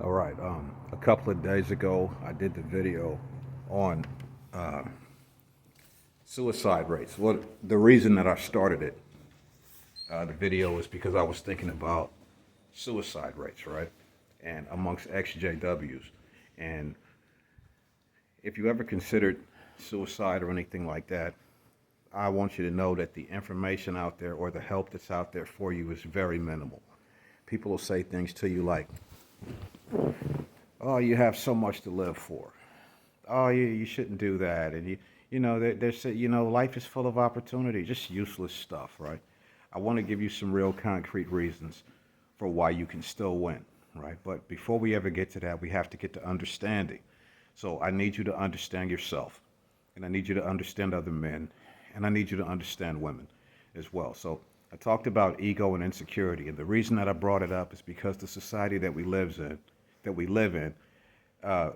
All right. A couple of days ago, I did the video on uh, suicide rates. What the reason that I started it, the video, is because I was thinking about suicide rates, right, and amongst XJWs, and if you ever considered suicide or anything like that, I want you to know that the information out there or the help that's out there for you is very minimal. People will say things to you like, "Oh, you have so much to live for. Oh, you shouldn't do that," and they're saying, life is full of opportunity. Just useless stuff, right? I want to give you some real concrete reasons for why you can still win, right? But before we ever get to that, we have to get to understanding. So I need you to understand yourself, and I need you to understand other men, and I need you to understand women as well. So I talked about ego and insecurity, and the reason that I brought it up is because the society that we live in, uh,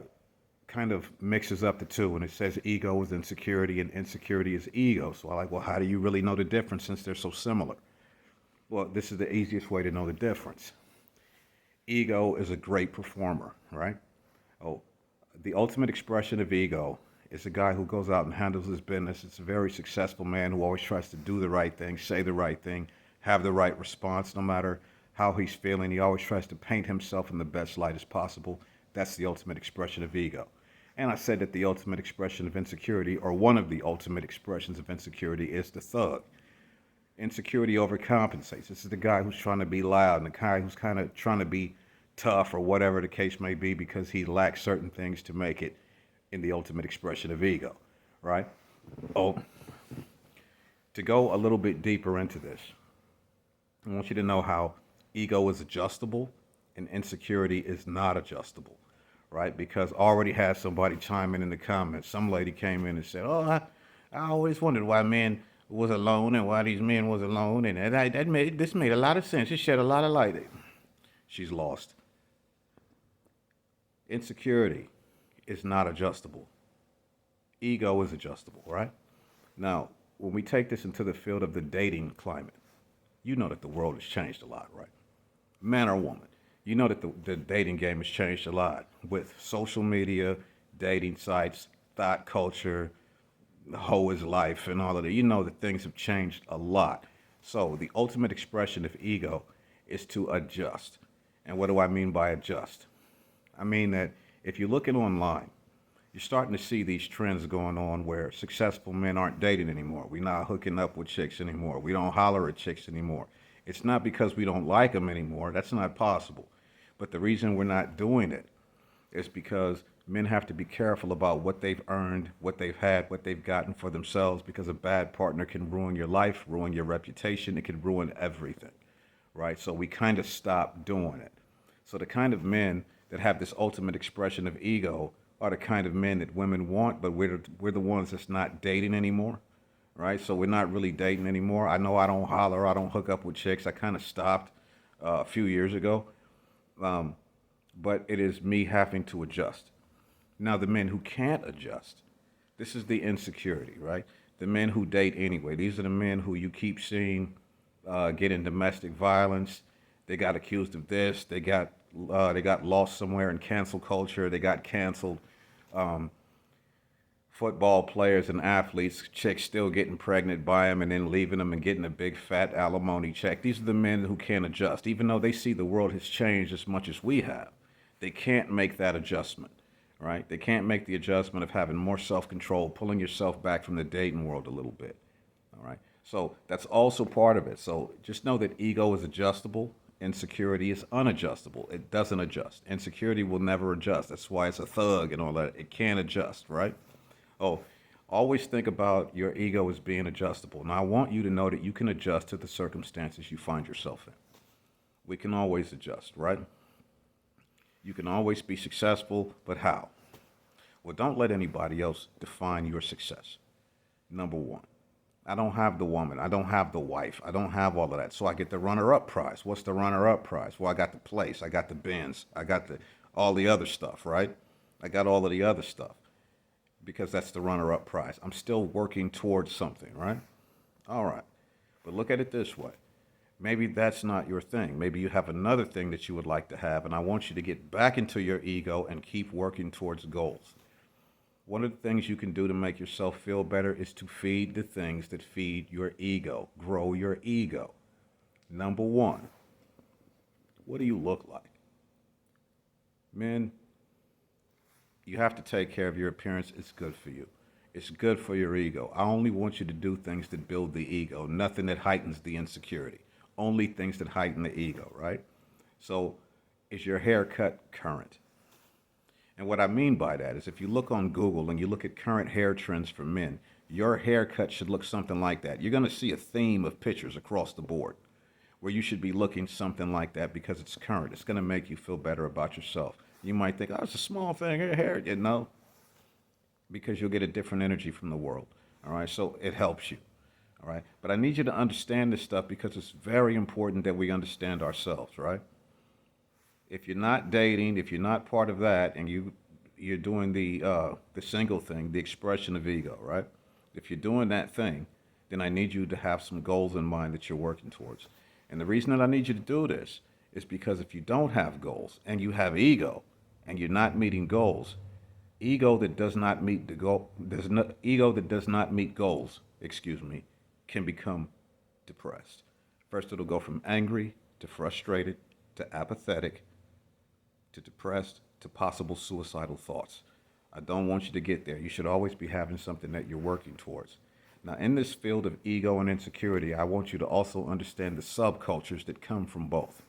kind of mixes up the two, and it says ego is insecurity and insecurity is ego. So I'm like, well, how do you really know the difference since they're so similar? Well, this is the easiest way to know the difference. Ego is a great performer, right? Oh, the ultimate expression of ego is a guy who goes out and handles his business. It's a very successful man who always tries to do the right thing, say the right thing, have the right response no matter how he's feeling. He always tries to paint himself in the best light as possible. That's the ultimate expression of ego. And I said that the ultimate expression of insecurity, or one of the ultimate expressions of insecurity, is the thug. Insecurity overcompensates. This is the guy who's trying to be loud and the guy who's kind of trying to be tough or whatever the case may be because he lacks certain things to make it in the ultimate expression of ego, right? Oh, to go a little bit deeper into this, I want you to know how ego is adjustable and insecurity is not adjustable, right? Because I already had somebody chime in the comments. Some lady came in and said, "Oh, I always wondered why men was alone and why these men was alone, and this made a lot of sense. It shed a lot of light." She's lost. Insecurity is not adjustable. Ego is adjustable, right? Now, when we take this into the field of the dating climate, you know that the world has changed a lot, right? Man or woman, you know that the dating game has changed a lot with social media, dating sites, thought culture, the hoe is life, and all of that. You know that things have changed a lot. So the ultimate expression of ego is to adjust. And what do I mean by adjust? I mean that if you're looking online, you're starting to see these trends going on where successful men aren't dating anymore. We're not hooking up with chicks anymore. We don't holler at chicks anymore. It's not because we don't like them anymore. That's not possible. But the reason we're not doing it is because men have to be careful about what they've earned, what they've had, what they've gotten for themselves, because a bad partner can ruin your life, ruin your reputation. It can ruin everything, right? So we kind of stop doing it. So the kind of men that have this ultimate expression of ego are the kind of men that women want, but we're the ones that's not dating anymore, right? So we're not really dating anymore. I know I don't holler, I don't hook up with chicks. I kind of stopped a few years ago, um, but it is me having to adjust. Now, the men who can't adjust, this is the insecurity, right? The men who date anyway. These are the men who you keep seeing get in domestic violence. They got accused of this. They got lost somewhere in cancel culture. They got canceled. Um, Football players and athletes, chicks still getting pregnant by them and then leaving them and getting a big fat alimony check. These are the men who can't adjust, even though they see the world has changed as much as we have. They can't make that adjustment, right? They can't make the adjustment of having more self-control, pulling yourself back from the dating world a little bit, all right? So that's also part of it. So just know that ego is adjustable. Insecurity is unadjustable. It doesn't adjust. Insecurity will never adjust. That's why it's a thug and all that. It can't adjust, right? Oh, always think about your ego as being adjustable. Now, I want you to know that you can adjust to the circumstances you find yourself in. We can always adjust, right? You can always be successful, but how? Well, don't let anybody else define your success. Number one, I don't have the woman. I don't have the wife. I don't have all of that. So I get the runner-up prize. What's the runner-up prize? Well, I got the place. I got the Benz. I got all the other stuff, right? I got all of the other stuff because that's the runner-up prize. I'm still working towards something, right? All right. But look at it this way. Maybe that's not your thing. Maybe you have another thing that you would like to have, and I want you to get back into your ego and keep working towards goals. One of the things you can do to make yourself feel better is to feed the things that feed your ego. Grow your ego. Number one, what do you look like? Men, you have to take care of your appearance. It's good for you. It's good for your ego. I only want you to do things that build the ego, nothing that heightens the insecurity. Only things that heighten the ego, right? So, is your haircut current? And what I mean by that is if you look on Google and you look at current hair trends for men, your haircut should look something like that. You're going to see a theme of pictures across the board where you should be looking something like that because it's current. It's going to make you feel better about yourself. You might think, oh, it's a small thing, hair. You know, because you'll get a different energy from the world. All right, so it helps you. All right, but I need you to understand this stuff because it's very important that we understand ourselves, right? If you're not dating, if you're not part of that, and you're doing the single thing, the expression of ego, right? If you're doing that thing, then I need you to have some goals in mind that you're working towards. And the reason that I need you to do this is because if you don't have goals and you have ego and you're not meeting goals, ego that does not meet the goal, ego that does not meet goals, excuse me, can become depressed. First, it'll go from angry to frustrated to apathetic to depressed to possible suicidal thoughts. I don't want you to get there. You should always be having something that you're working towards. Now, in this field of ego and insecurity, I want you to also understand the subcultures that come from both.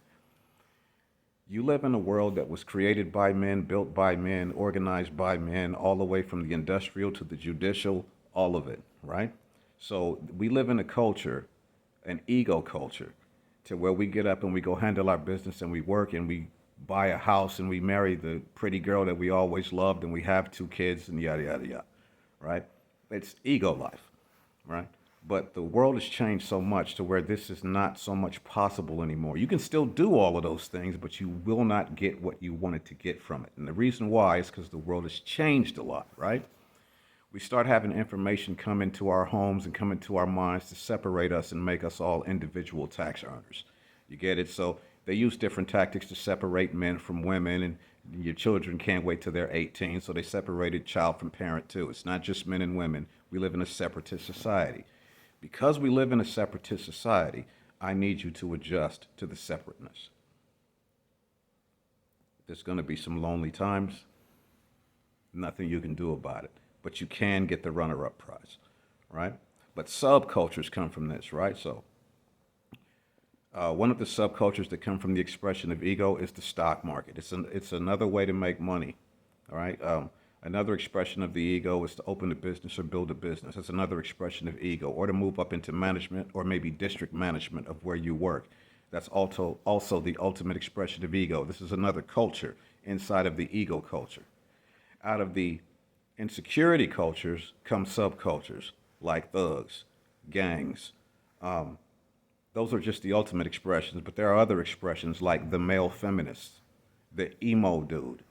You live in a world that was created by men, built by men, organized by men, all the way from the industrial to the judicial, all of it, right? So we live in a culture, an ego culture, to where we get up and we go handle our business and we work and we buy a house and we marry the pretty girl that we always loved and we have 2 kids and yada, yada, yada, right? It's ego life, right? But the world has changed so much to where this is not so much possible anymore. You can still do all of those things, but you will not get what you wanted to get from it. And the reason why is because the world has changed a lot, right? We start having information come into our homes and come into our minds to separate us and make us all individual tax earners. You get it? So they use different tactics to separate men from women, and your children can't wait till they're 18, so they separated child from parent too. It's not just men and women. We live in a separatist society. Because we live in a separatist society, I need you to adjust to the separateness. There's going to be some lonely times. Nothing you can do about it. But you can get the runner-up prize, right? But subcultures come from this, right? So one of the subcultures that come from the expression of ego is the stock market. It's another way to make money, all right? Another expression of the ego is to open a business or build a business. That's another expression of ego, or to move up into management or maybe district management of where you work. That's also the ultimate expression of ego. This is another culture inside of the ego culture. Out of the insecurity cultures come subcultures like thugs, gangs. Those are just the ultimate expressions, but there are other expressions like the male feminist, the emo dude.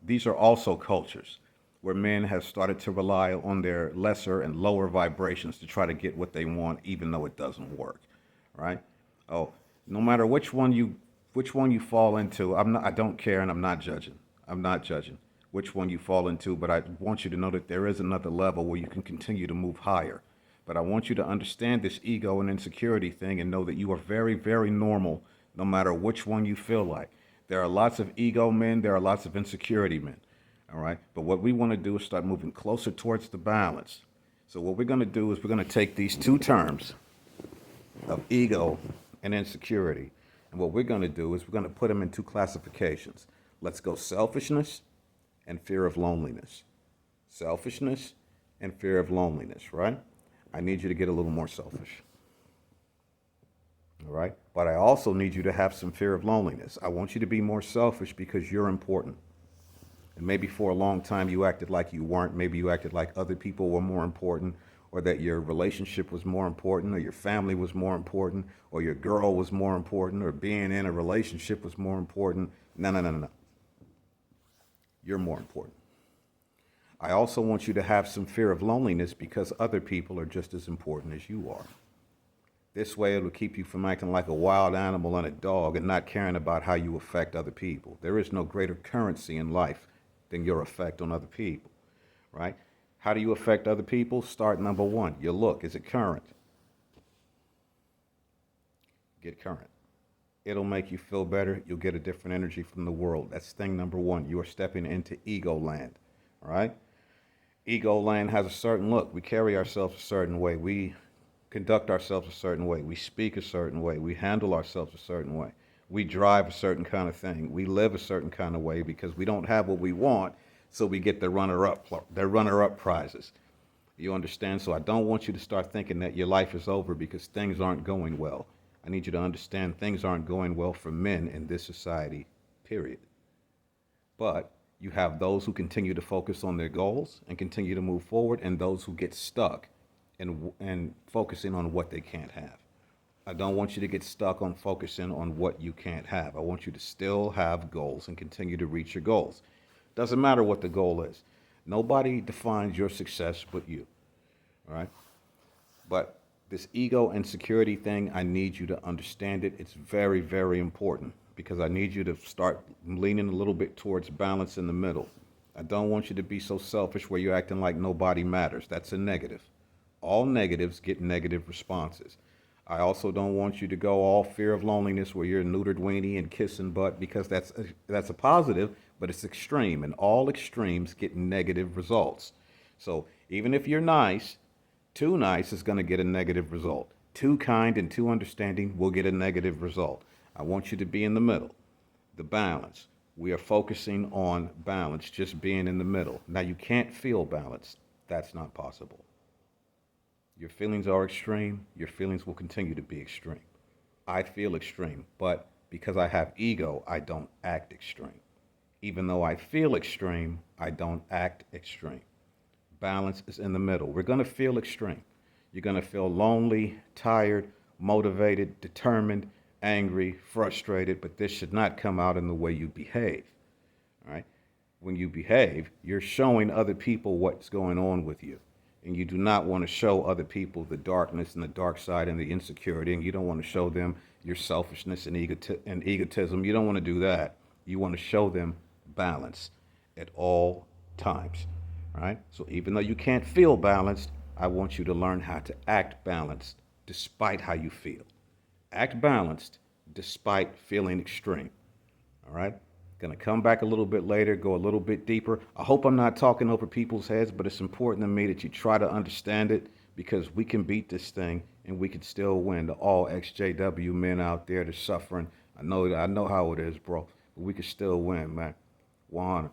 These are also cultures where men have started to rely on their lesser and lower vibrations to try to get what they want, even though it doesn't work, right? Oh, no matter which one you fall into, I don't care, and I'm not judging. I'm not judging which one you fall into, but I want you to know that there is another level where you can continue to move higher. But I want you to understand this ego and insecurity thing and know that you are very, very normal, no matter which one you feel like. There are lots of ego men, there are lots of insecurity men, all right? But what we want to do is start moving closer towards the balance. So what we're going to do is we're going to take these 2 terms of ego and insecurity, and what we're going to do is we're going to put them in 2 classifications. Let's go selfishness and fear of loneliness. Selfishness and fear of loneliness, right? I need you to get a little more selfish. All right? But I also need you to have some fear of loneliness. I want you to be more selfish because you're important. And maybe for a long time you acted like you weren't. Maybe you acted like other people were more important, or that your relationship was more important, or your family was more important, or your girl was more important, or being in a relationship was more important. No. You're more important. I also want you to have some fear of loneliness because other people are just as important as you are. This way it'll keep you from acting like a wild animal and a dog and not caring about how you affect other people. There is no greater currency in life than your effect on other people, right? How do you affect other people? Start number one. Your look. Is it current? Get current. It'll make you feel better. You'll get a different energy from the world. That's thing number one. You are stepping into ego land, all right? Ego land has a certain look. We carry ourselves a certain way. We conduct ourselves a certain way. We speak a certain way. We handle ourselves a certain way. We drive a certain kind of thing. We live a certain kind of way because we don't have what we want, so we get the runner-up prizes. You understand? So I don't want you to start thinking that your life is over because things aren't going well. I need you to understand things aren't going well for men in this society, period. But you have those who continue to focus on their goals and continue to move forward, and those who get stuck and focusing on what they can't have. I don't want you to get stuck on focusing on what you can't have. I want you to still have goals and continue to reach your goals. Doesn't matter what the goal is. Nobody defines your success but you. All right? But this ego insecurity thing, I need you to understand it. It's very, very important because I need you to start leaning a little bit towards balance in the middle. I don't want you to be so selfish where you're acting like nobody matters. That's a negative. All negatives get negative responses. I also don't want you to go all fear of loneliness where you're a neutered weenie and kissing butt because that's a positive, but it's extreme, and all extremes get negative results. So even if you're nice, too nice is going to get a negative result. Too kind and too understanding will get a negative result. I want you to be in the middle, the balance. We are focusing on balance, just being in the middle. Now, you can't feel balance. That's not possible. Your feelings are extreme. Your feelings will continue to be extreme. I feel extreme, but because I have ego, I don't act extreme. Even though I feel extreme, I don't act extreme. Balance is in the middle. We're going to feel extreme. You're going to feel lonely, tired, motivated, determined, angry, frustrated, but this should not come out in the way you behave. All right? When you behave, you're showing other people what's going on with you. And you do not want to show other people the darkness and the dark side and the insecurity, and you don't want to show them your selfishness and egotism. You don't want to do that. You want to show them balance at all times. Right? So even though you can't feel balanced, I want you to learn how to act balanced despite how you feel. Act balanced despite feeling extreme. All right? Going to come back a little bit later, go a little bit deeper. I hope I'm not talking over people's heads, but it's important to me that you try to understand it because we can beat this thing and we can still win. To all XJW men out there that's suffering, I know how it is, bro. But we can still win, man. 100.